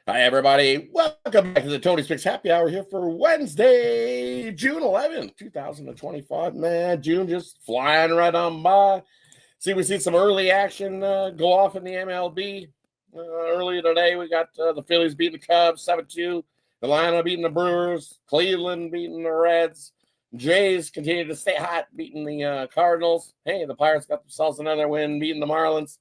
Hi, everybody. Welcome back to the Tony Spicks Happy Hour here for Wednesday, June 11th, 2025. Man, June just flying right on by. We see some early action go off in the MLB. Earlier today, we got the Phillies beating the Cubs 7-2, Atlanta beating the Brewers, Cleveland beating the Reds, Jays continue to stay hot, beating the Cardinals. Hey, the Pirates got themselves another win, beating the Marlins.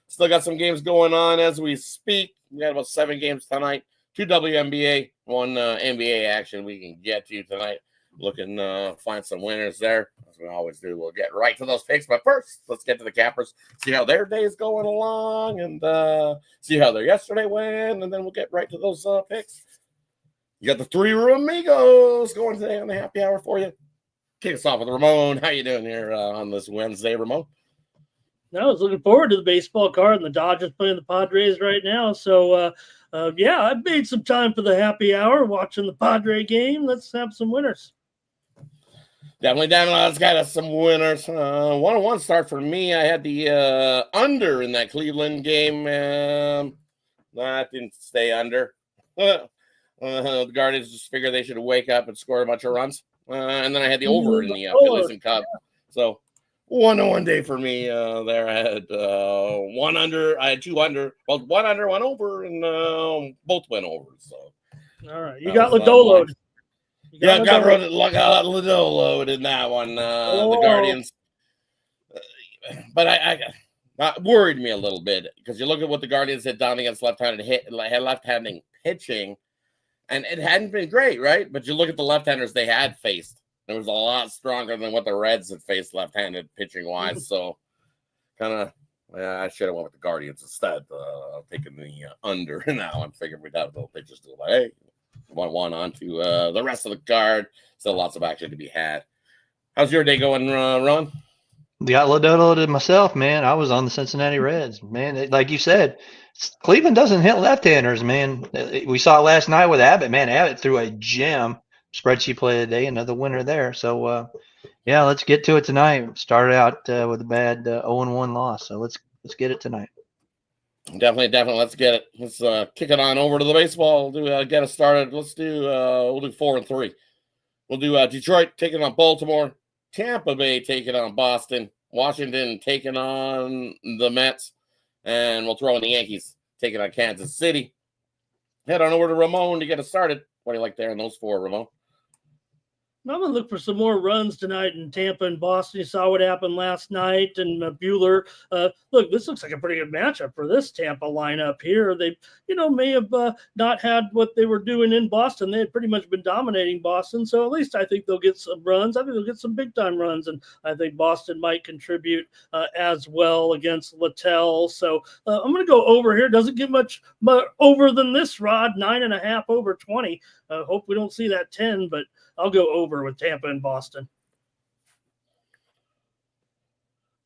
Still got some games going on as we speak. We got about 7 games tonight, 2 WNBA, 1 NBA action we can get to tonight. Looking find some winners there, as we always do. We'll get right to those picks, but first, let's get to the cappers, see how their day is going along, and see how their yesterday went, and then we'll get right to those picks. You got the 3 Ramigos going today on the happy hour for you. Kick us off with Ramon. How you doing here on this Wednesday, Ramon? I was looking forward to the baseball card, and the Dodgers playing the Padres right now. So, yeah, I made some time for the happy hour watching the Padre game. Let's have some winners. Definitely, let's get us some winners. 1-1 start for me. I had the under in that Cleveland game. That didn't stay under. The Guardians just figured they should wake up and score a bunch of runs. And then I had the over in the Phillies and Cubs. So 1-1 day for me there. I had 1 under. I had 2 under. Well, 1 under, 1 over, and both went over. So all right, you got Lodolo. Yeah, got Lodolo in that one. The Guardians, but I worried me a little bit because you look at what the Guardians had done against left-handing pitching, and it hadn't been great, right? But you look at the left-handers they had faced. It was a lot stronger than what the Reds had faced left-handed pitching-wise. So, I should have went with the Guardians instead. Taking the under in that one. Figured we'd have little pitchers to like, hey, 1-1 on to the rest of the card. Still lots of action to be had. How's your day going, Ron? Got Lodolo to myself, man. I was on the Cincinnati Reds, man. Like you said, Cleveland doesn't hit left-handers, man. We saw it last night with Abbott, man. Abbott threw a gem. Spreadsheet play of the day, another winner there. So, yeah, let's get to it tonight. Started out with a bad 0-1 loss, so let's get it tonight. Definitely. Let's get it. Let's kick it on over to the baseball. We'll do get us started. Let's do we'll do 4 and 3. We'll do Detroit taking on Baltimore, Tampa Bay taking on Boston, Washington taking on the Mets, and we'll throw in the Yankees taking on Kansas City. Head on over to Ramon to get us started. What do you like there in those 4, Ramon? I'm going to look for some more runs tonight in Tampa and Boston. You saw what happened last night. And Buehler, look, this looks like a pretty good matchup for this Tampa lineup here. They, may have not had what they were doing in Boston. They had pretty much been dominating Boston. So at least I think they'll get some runs. I think they'll get some big-time runs. And I think Boston might contribute as well against Littell. So I'm going to go over here. Doesn't get much over than this, Rod. 9.5 over 20. Hope we don't see that 10, but I'll go over with Tampa and Boston.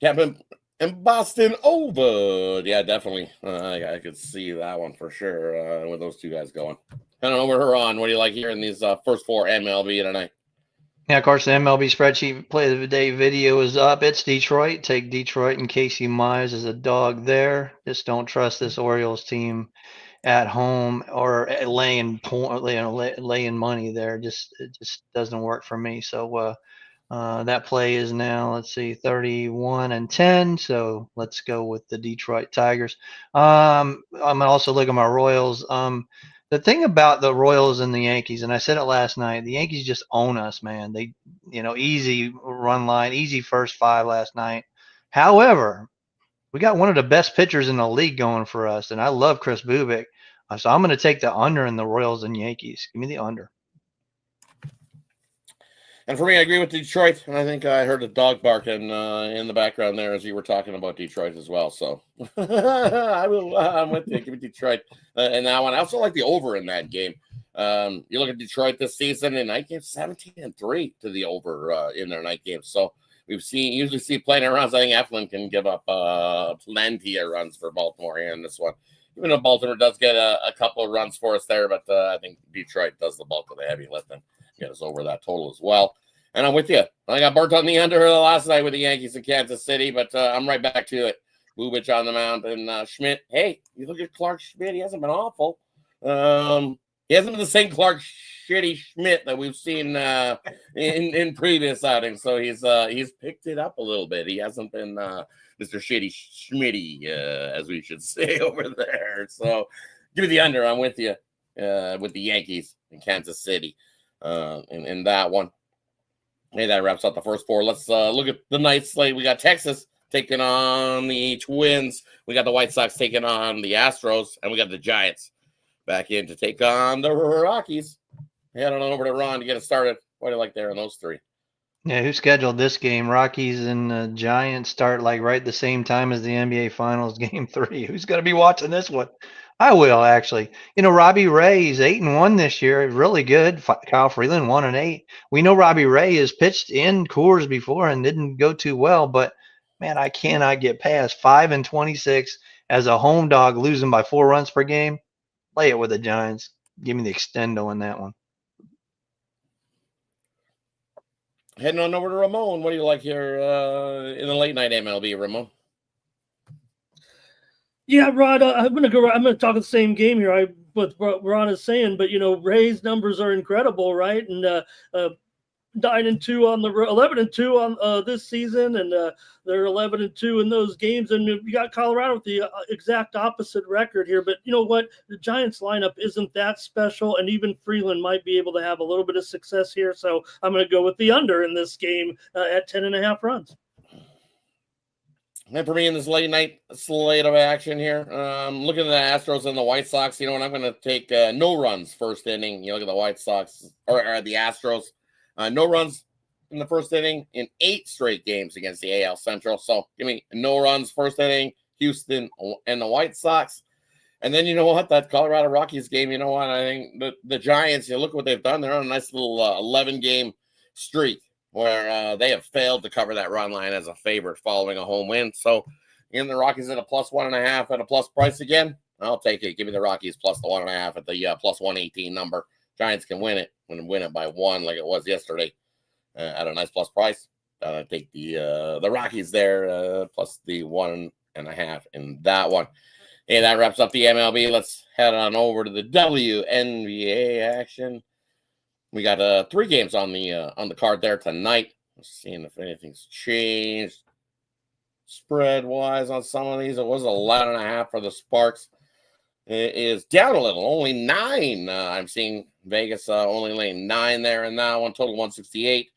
Tampa and Boston over. Yeah, definitely. I could see that one for sure with those 2 guys going. I don't know where we're on. What do you like here in these first 4 MLB tonight? Yeah, of course, the MLB spreadsheet play of the day video is up. It's Detroit. Take Detroit and Casey Mize as a dog there. Just don't trust this Orioles team at home or laying money there. It just doesn't work for me. So that play is now, let's see, 31-10. So let's go with the Detroit Tigers. I'm also looking at my Royals. The thing about the Royals and the Yankees, and I said it last night, the Yankees just own us, man. They, easy run line, easy first 5 last night. However, we got one of the best pitchers in the league going for us, and I love Chris Bubik. So I'm going to take the under in the Royals and Yankees. Give me the under. And for me, I agree with Detroit, and I think I heard a dog barking in the background there as you were talking about Detroit as well. So I'm with you. Give me Detroit in that one. I also like the over in that game. You look at Detroit this season in night games, 17-3 to the over in their night games. So usually see plenty of runs. I think Eflin can give up plenty of runs for Baltimore here in this one. Even though Baltimore does get a couple of runs for us there, but I think Detroit does the bulk of the heavy lifting, get us over that total as well. And I'm with you. I got burnt on the under last night with the Yankees in Kansas City, but I'm right back to it. Bubich on the mound and Schmidt. Hey, you look at Clark Schmidt. He hasn't been awful, He hasn't been the same Clark Shitty Schmidt that we've seen in previous outings. So he's picked it up a little bit. He hasn't been Mr. Shitty Schmitty, as we should say over there. So give me the under. I'm with you with the Yankees in Kansas City in that one. Hey, that wraps up the first four. Let's look at the night slate. We got Texas taking on the Twins. We got the White Sox taking on the Astros, and we got the Giants back in to take on the Rockies. Head on over to Ron to get it started. What do you like there in those three? Yeah, who scheduled this game? Rockies and Giants start like right the same time as the NBA Finals Game 3. Who's going to be watching this one? I will, actually. Robbie Ray is 8-1 this year. Really good. Kyle Freeland 1-8. We know Robbie Ray has pitched in Coors before and didn't go too well, but man, I cannot get past 5-26 as a home dog losing by 4 runs per game. Play it with the Giants. Give me the extendo in that one. Heading on over to Ramon. What do you like here in the late night MLB, Ramon? Yeah, Rod, I'm going to talk the same game here. With what Ron is saying, but Ray's numbers are incredible, right? And 9-2 on the 11-2 on this season, and they're 11-2 in those games. And you got Colorado with the exact opposite record here. But you know what? The Giants lineup isn't that special, and even Freeland might be able to have a little bit of success here. So I'm going to go with the under in this game at 10.5 runs. And for me in this late night slate of action here, looking at the Astros and the White Sox, and I'm going to take no runs first inning. You look at the White Sox or the Astros, no runs in the first inning in 8 straight games against the AL Central. So give me no runs first inning, Houston and the White Sox. And then you know what? That Colorado Rockies game, you know what? I think the Giants, look what they've done. They're on a nice little 11-game streak where they have failed to cover that run line as a favorite following a home win. So, the Rockies at a +1.5 at a plus price again. I'll take it. Give me the Rockies plus the 1.5 at the +118 number. Giants can win it by 1 like it was yesterday at a nice plus price. I take the Rockies there plus the 1.5 in that one. Hey, that wraps up the MLB. Let's head on over to the WNBA action. We got 3 games on the card there tonight. Seeing if anything's changed spread wise on some of these. It was 11.5 for the Sparks. It is down a little, only 9. I'm seeing Vegas only laying 9 there in that one, total 168.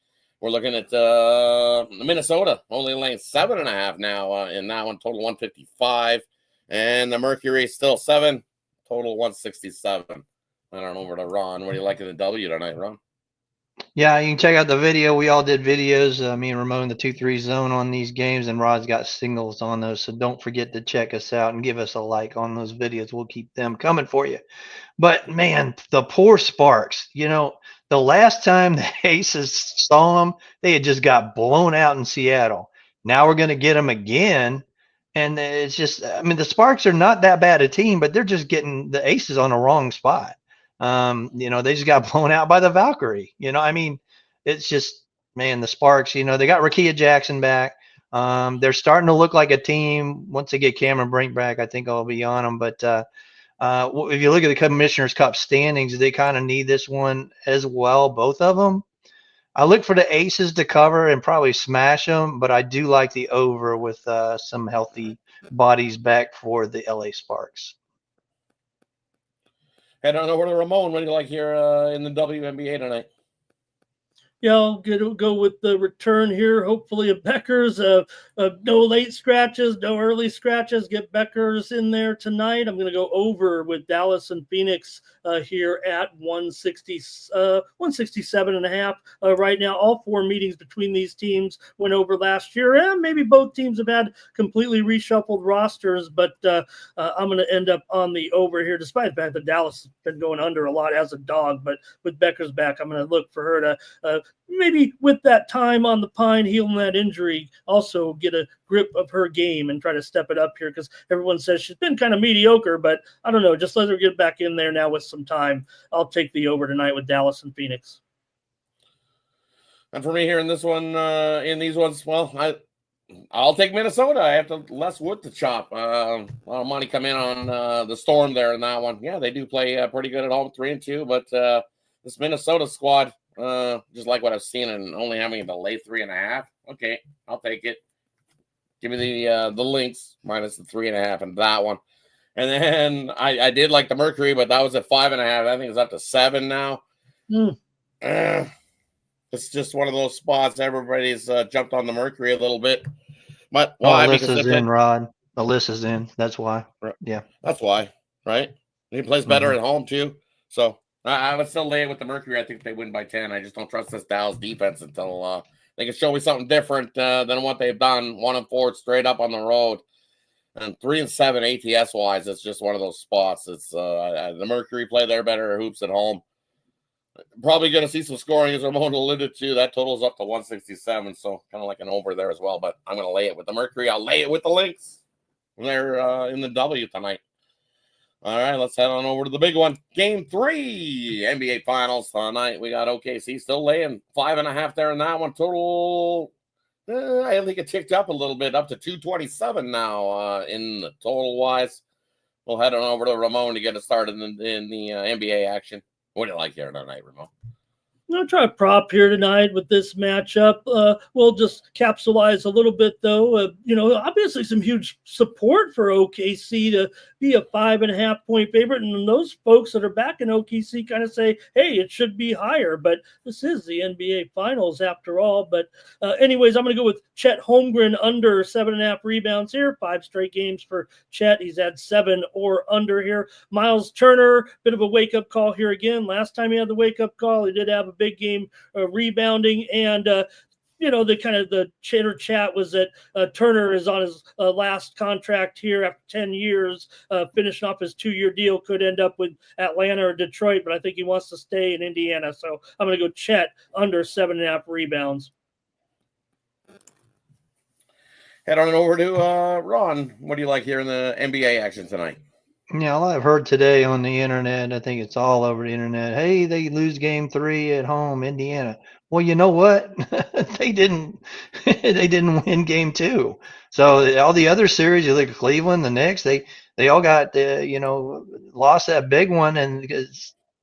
We're looking at Minnesota only laying 7.5 now in that one, total 155. And the Mercury still 7, total 167. I don't know, over to Ron. What do you like in the W tonight, Ron? Yeah, you can check out the video. We all did videos, me and Ramon, the 2-3 zone on these games, and Rod's got singles on those. So don't forget to check us out and give us a like on those videos. We'll keep them coming for you. But man, the poor Sparks, the last time the Aces saw them, they had just got blown out in Seattle. Now we're going to get them again. And it's just, the Sparks are not that bad a team, but they're just getting the Aces on the wrong spot. They just got blown out by the Valkyrie. It's just, man, the Sparks, they got Rakia Jackson back. They're starting to look like a team. Once they get Cameron Brink back, I think I'll be on them. But if you look at the Commissioner's Cup standings, they kind of need this one as well, both of them. I look for the Aces to cover and probably smash them, but I do like the over with some healthy bodies back for the LA Sparks. Head on over to Ramon. What do you like here in the WNBA tonight? Yeah, I'll go with the return here. Hopefully, of Beckers. No late scratches, no early scratches. Get Beckers in there tonight. I'm going to go over with Dallas and Phoenix here at 167.5 right now. All 4 meetings between these teams went over last year, and maybe both teams have had completely reshuffled rosters. But I'm going to end up on the over here, despite the fact that Dallas has been going under a lot as a dog. But with Beckers back, I'm going to look for her to maybe with that time on the pine, healing that injury, also get a grip of her game and try to step it up here, because everyone says she's been kind of mediocre, but I don't know, just let her get back in there now with some time. I'll take the over tonight with Dallas and Phoenix. And for me here in this one, in these ones, well, I'll take Minnesota. I have to less wood to chop. A lot of money come in on the Storm there in that one. Yeah, they do play pretty good at home, 3-2. But this Minnesota squad, just like what I've seen, and only having the late 3.5. Okay, I'll take it. Give me the Lynx minus the 3.5 and that one. And then I did like the Mercury, but that was at 5.5. I think it's up to 7 now. It's just one of those spots. Everybody's jumped on the Mercury a little bit. But why? Alyssa's in, Rod. Alyssa's in. That's why. Yeah. That's why, right? He plays better at home, too. So I would still lay it with the Mercury. I think they win by 10. I just don't trust this Dallas defense until they can show me something different than what they've done. 1-4 straight up on the road. And 3-7 ATS-wise, it's just one of those spots. It's the Mercury play their better hoops at home. Probably going to see some scoring, as Ramon alluded to. That totals up to 167, so kind of like an over there as well. But I'm going to lay it with the Mercury. I'll lay it with the Lynx. They're in the W tonight. All right, let's head on over to the big one. Game 3, NBA Finals tonight. We got OKC still laying 5.5 there in that one. Total, I think it ticked up a little bit, up to 227 now in the total-wise. We'll head on over to Ramon to get us started in the NBA action. What do you like here tonight, Ramon? I'll try a prop here tonight with this matchup. We'll just capsulize a little bit, though. Obviously some huge support for OKC to be a 5.5-point favorite. And those folks that are back in OKC kind of say, hey, it should be higher. But this is the NBA Finals after all. But anyways, I'm going to go with Chet Holmgren under 7.5 rebounds here. 5 straight games for Chet. He's had 7 or under here. Miles Turner, bit of a wake-up call here again. Last time he had the wake-up call, he did have a big game rebounding, and the chitter chat was that Turner is on his last contract here after 10 years, finishing off his 2-year deal, could end up with Atlanta or Detroit, but I think he wants to stay in Indiana, so I'm going to go Chet under 7.5 rebounds. Head on over to Ron. What do you like here in the NBA action tonight? Yeah, I've heard today on the internet, I think it's all over the internet, hey, they lose game 3 at home, Indiana. Well, you know what? they didn't win game 2. So all the other series, you look at Cleveland, the Knicks, they all got lost that big one, and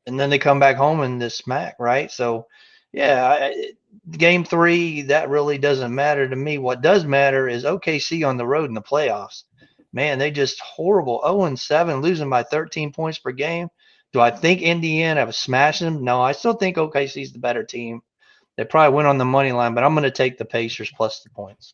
then they come back home and this smack, right? So yeah, game 3, that really doesn't matter to me. What does matter is OKC on the road in the playoffs. Man, they just horrible. 0-7, losing by 13 points per game. Do I think Indiana was smashing them? No, I still think OKC's the better team. They probably went on the money line, but I'm going to take the Pacers plus the points.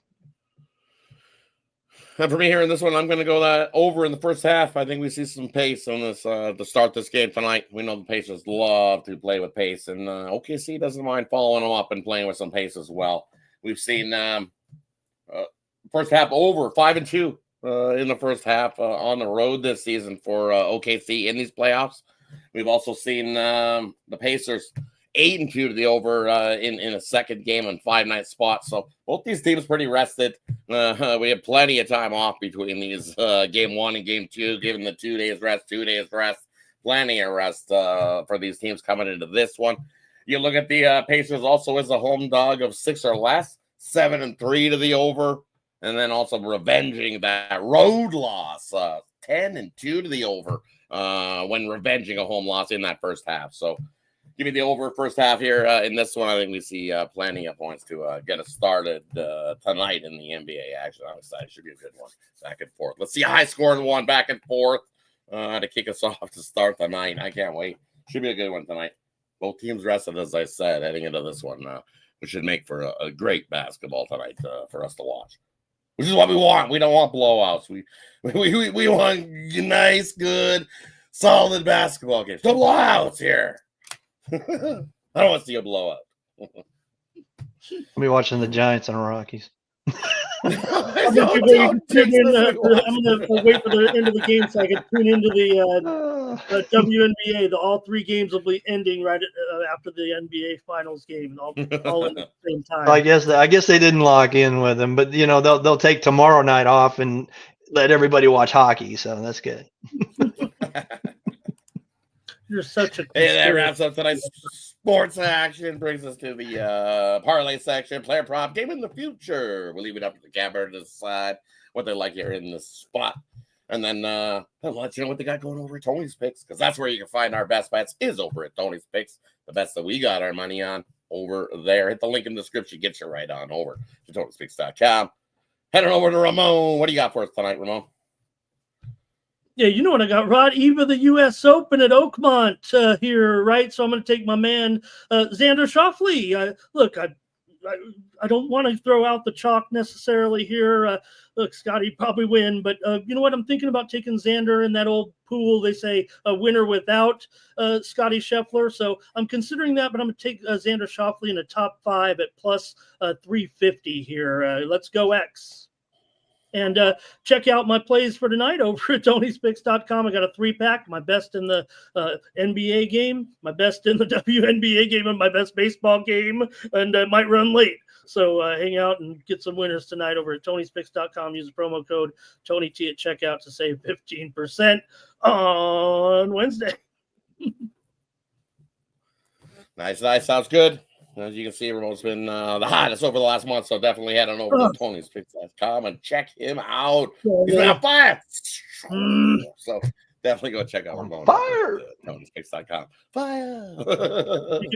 And for me here in this one, I'm going to go that over in the first half. I think we see some pace on this to start this game tonight. We know the Pacers love to play with pace, and OKC doesn't mind following them up and playing with some pace as well. We've seen first half over 5-2. In the first half on the road this season for OKC in these playoffs. We've also seen the Pacers 8-2 to the over in a second game and 5-night spot. So both these teams pretty rested. We have plenty of time off between these game 1 and game 2, given the 2 days rest, plenty of rest for these teams coming into this one. You look at the Pacers also as a home dog of 6 or less, 7-3 to the over. And then also revenging that road loss, 10-2 to the over when revenging a home loss in that first half. So give me the over first half here in this one. I think we see plenty of points to get us started tonight in the NBA action. I'm excited. Should be a good one. Back and forth. Let's see a high-scoring one back and forth to kick us off to start the night. I can't wait. Should be a good one tonight. Both teams rested, as I said, heading into this one, which should make for a great basketball tonight for us to watch. Which is what we want. We don't want blowouts. We want nice, good, solid basketball games. No blowouts here. I don't want to see a blowout. I'll be watching the Giants and Rockies. I'm going to wait for the end of the game so I can tune into the WNBA. All 3 games will be ending right after the NBA Finals game, all at the same time. I guess they didn't lock in with them, but they'll take tomorrow night off and let everybody watch hockey. So that's good. You're such a hey, that wraps up tonight's sports action brings us to the parlay section, player prop, game in the future. We'll leave it up to the gambler to decide what they like here in this spot. And then I'll let you know what they got going over at Tony's Picks, because that's where you can find our best bets is over at Tony's Picks. The bets that we got our money on over there. Hit the link in the description. Get you right on over to Tony'sPicks.com. Heading over to Ramon. What do you got for us tonight, Ramon? Yeah, you know what I got, Rod? Eve of the U.S. Open at Oakmont here, right? So I'm going to take my man, Xander Schauffele. Look, I don't want to throw out the chalk necessarily here. Look, Scotty probably win, but you know what? I'm thinking about taking Xander in that old pool. They say a winner without Scotty Scheffler. So I'm considering that, but I'm going to take Xander Schauffele in the top 5 at plus 350 here. Let's go X. And check out my plays for tonight over at Tony'sPicks.com. I got a 3-pack, my best in the NBA game, my best in the WNBA game, and my best baseball game, and might run late. So hang out and get some winners tonight over at Tony'sPicks.com. Use the promo code TonyT at checkout to save 15% on Wednesday. Nice. Sounds good. As you can see, Ramon's been the hottest over the last month, so definitely head on over to Tony'sPicks.com and check him out. He's been on fire. So definitely go check out Ramon. Fire! Tony'sPicks.com. Fire!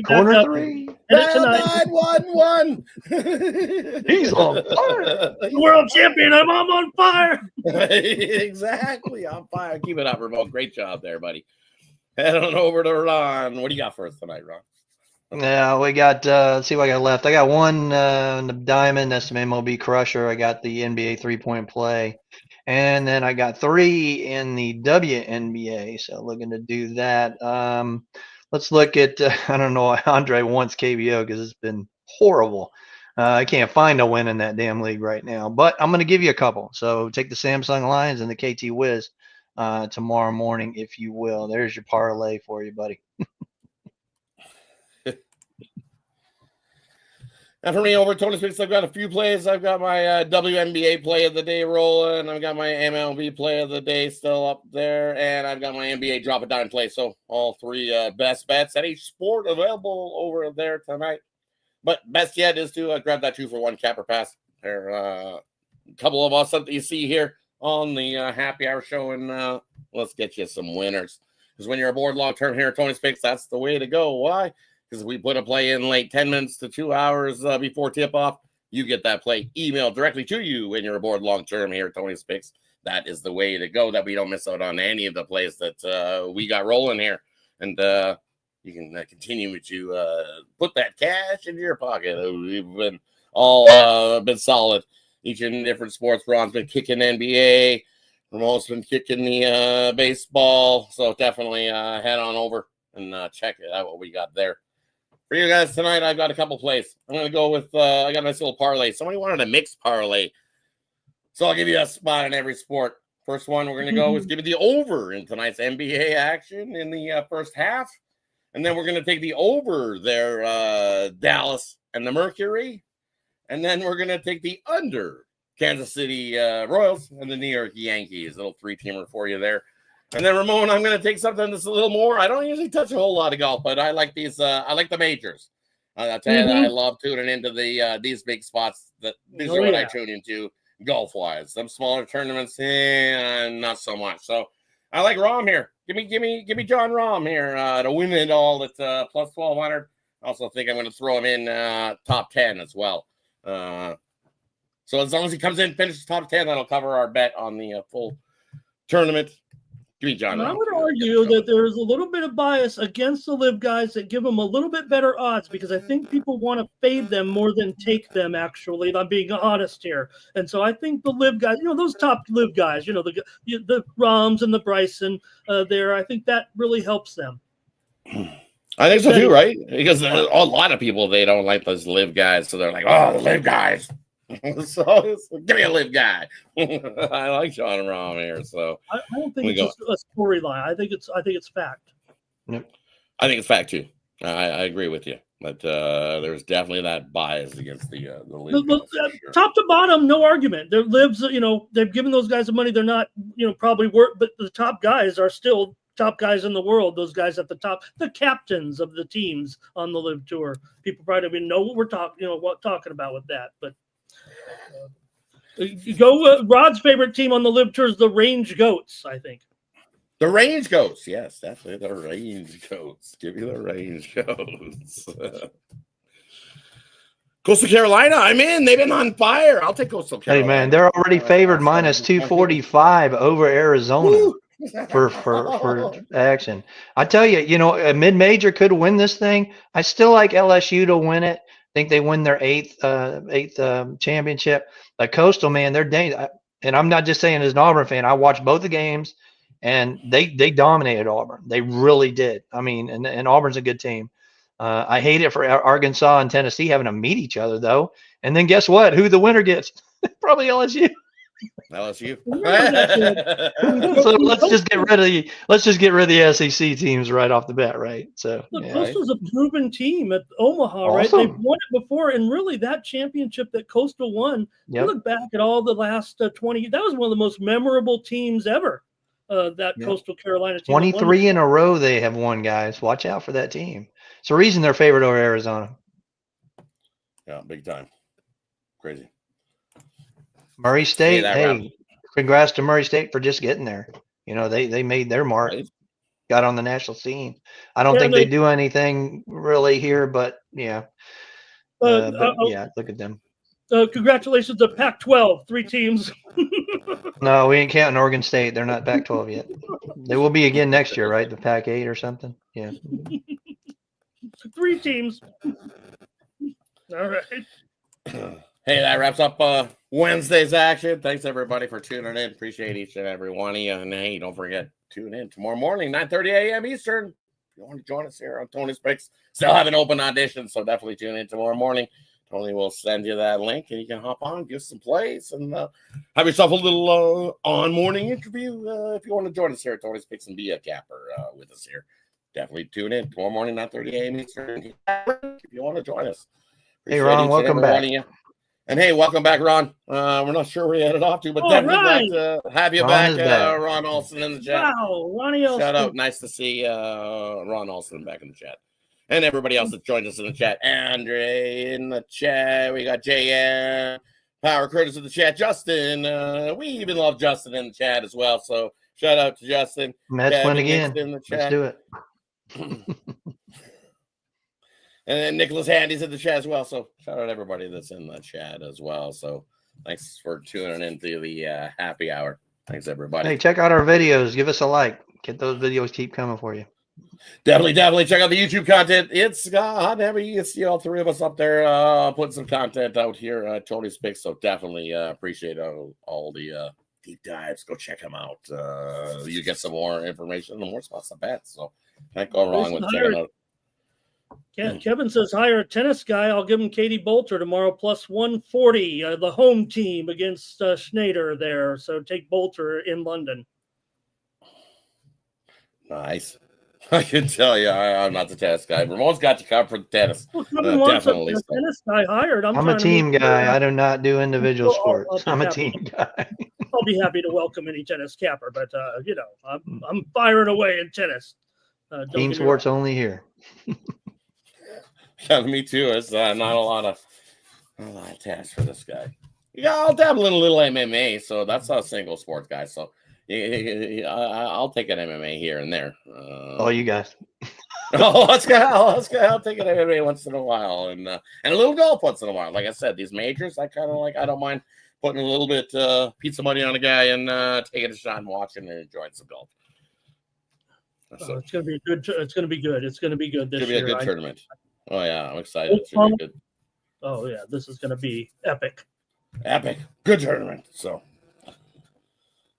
Corner 3. 9-1-1. He's on fire. World champion. I'm on fire. Exactly. On fire. Keep it up, Ramon. Great job there, buddy. Head on over to Ron. What do you got for us tonight, Ron? Yeah, we got, let's see what I got left. I got one in the Diamond, that's some MLB Crusher. I got the NBA 3-point play. And then I got 3 in the WNBA, so looking to do that. Let's look at, I don't know, Andre wants KBO because it's been horrible. I can't find a win in that damn league right now, but I'm going to give you a couple. So take the Samsung Lions and the KT Wiz tomorrow morning, if you will. There's your parlay for you, buddy. And for me, over at Tony's Picks, I've got a few plays. I've got my WNBA play of the day rolling. I've got my MLB play of the day still up there. And I've got my NBA drop a dime play. So all 3 best bets at each sport available over there tonight. But best yet is to grab that 2-for-1 capper pass. There a couple of us that you see here on the happy hour show. And let's get you some winners. Because when you're aboard long-term here at Tony's Picks, that's the way to go. Why? Because if we put a play in late 10 minutes to 2 hours before tip-off, you get that play emailed directly to you when you're aboard long-term here at Tony's Picks. That is the way to go, that we don't miss out on any of the plays that we got rolling here. And you can continue to put that cash into your pocket. We've been all been solid. Each and different sports. Ron's been kicking NBA. Ramon's been kicking the baseball. So definitely head on over and check it out what we got there. For you guys tonight, I've got a couple plays. I'm going to go with, I got a nice little parlay. Somebody wanted a mixed parlay. So I'll give you a spot in every sport. First one we're going to go is give it the over in tonight's NBA action in the first half. And then we're going to take the over there, Dallas and the Mercury. And then we're going to take the under Kansas City Royals and the New York Yankees. A little 3-teamer for you there. And then, Ramon, I'm going to take something that's a little more. I don't usually touch a whole lot of golf, but I like these. I like the majors. I'll tell you that I love tuning into these big spots. These are what I tune into golf-wise. Some smaller tournaments, not so much. So I like Rahm here. Give me John Rahm here to win it all at plus 1,200. I also think I'm going to throw him in top 10 as well. So as long as he comes in, finishes top 10, that'll cover our bet on the full tournament. John, I would argue that there's a little bit of bias against the live guys that give them a little bit better odds, because I think people want to fade them more than take them, actually. I'm being honest here. And so I think the live guys, those top live guys, the Rahms and the Bryson there, I think that really helps them. I think so too, right? Because a lot of people, they don't like those live guys. So they're like, oh, the live guys. So give me a live guy. I like John Rahm here. So I don't think it's just a storyline. I think it's fact. Yep. I think it's fact too. I agree with you. But there's definitely that bias against the live guys, sure. Top to bottom, no argument. Their lives, they've given those guys the money. They're not, probably worth, but the top guys are still top guys in the world, those guys at the top, the captains of the teams on the Live Tour. People probably don't even know what we're talking about with that. But Rod's favorite team on the Live Tour is the Range Goats, I think. The Range Goats. Yes, definitely the Range Goats. Give me the Range Goats. Coastal Carolina, I'm in. They've been on fire. I'll take Coastal Carolina. Hey, man, they're already favored minus 245 over Arizona for action. I tell you, a mid-major could win this thing. I still like LSU to win it. I think they win their eighth championship. But Coastal, man, they're dangerous. And I'm not just saying as an Auburn fan. I watched both the games, and they dominated Auburn. They really did. I mean, and Auburn's a good team. I hate it for Arkansas and Tennessee having to meet each other, though. And then guess what? Who the winner gets? Probably LSU. LSU. So let's just get rid of the SEC teams right off the bat, right? So look, Coastal's a proven team at Omaha, awesome. right? They've won it before, and really that championship that Coastal won. Yep. You look back at all the last 20. That was one of the most memorable teams ever. Coastal Carolina team. 23 in a row they have won, guys. Watch out for that team. It's the reason they're favored over Arizona. Yeah, big time. Crazy. Murray State, hey, congrats to Murray State for just getting there. They made their mark, got on the national scene. I don't think they do anything really here, but yeah. Look at them. Congratulations to Pac-12, 3 teams. No, we ain't counting Oregon State. They're not Pac-12 yet. They will be again next year, right? The Pac-8 or something. Yeah. 3 teams. All right. Hey, that wraps up Wednesday's action. Thanks, everybody, for tuning in. Appreciate each and every one of you. And hey, don't forget, tune in tomorrow morning, 9:30 a.m. Eastern. If you want to join us here on Tony's Picks, still have an open audition, so definitely tune in tomorrow morning. Tony will send you that link, and you can hop on, give some plays, and have yourself a little on-morning interview if you want to join us here at Tony's Picks and be a capper with us here. Definitely tune in tomorrow morning, 9:30 a.m. Eastern, if you want to join us. Hey, Ron, welcome back. And hey, welcome back, Ron. We're not sure where you headed off to, but definitely glad to have you back. Ron Olson in the chat. Wow, Ronnie Olson. Shout out. Nice to see Ron Olson back in the chat. And everybody else that joined us in the chat. Andre in the chat. We got JM. Power Curtis in the chat. Justin. We even love Justin in the chat as well. So shout out to Justin. Mets win again. In the chat. Let's do it. And then Nicholas Handy's in the chat as well. So shout out to everybody that's in the chat as well. So thanks for tuning into the happy hour. Thanks, everybody. Hey, check out our videos. Give us a like. Get those videos keep coming for you. Definitely check out the YouTube content. It's hot and heavy. You see all 3 of us up there putting some content out here at Tony's Picks. So definitely appreciate all the deep dives. Go check them out. You get some more information and more spots to bet. So can't go wrong with checking out. Kevin says, hire a tennis guy. I'll give him Katie Bolter tomorrow plus 140, the home team against Schneider there. So take Bolter in London. Nice. I can tell you, I'm not the tennis guy. Ramon's got you covered for the tennis. Well, definitely. A tennis guy hired. I'm a team guy. I do not do individual sports. I'm a team guy. I'll be happy to welcome any tennis capper, but I'm firing away in tennis. Team sports only here. Yeah, me too. It's not a lot of tasks for this guy. Yeah, I'll dabble in a little MMA, so that's a single sports guy. So I'll take an MMA here and there. You guys. I'll take an MMA once in a while, and a little golf once in a while. Like I said, these majors, I kind of like. I don't mind putting a little bit pizza money on a guy and taking a shot and watching and enjoying some golf. So it's gonna be good. It's gonna be good. It's gonna be good this year. It's gonna be a good tournament. Oh yeah, I'm excited. It's gonna be good. Oh yeah, this is gonna be epic. Epic, good tournament. So,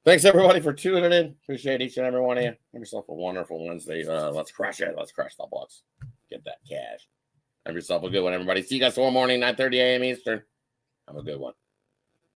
thanks everybody for tuning in. Appreciate each and every one of you. Have yourself a wonderful Wednesday. Let's crush it. Let's crush the blocks. Get that cash. Have yourself a good one, everybody. See you guys tomorrow morning, 9:30 a.m. Eastern. Have a good one.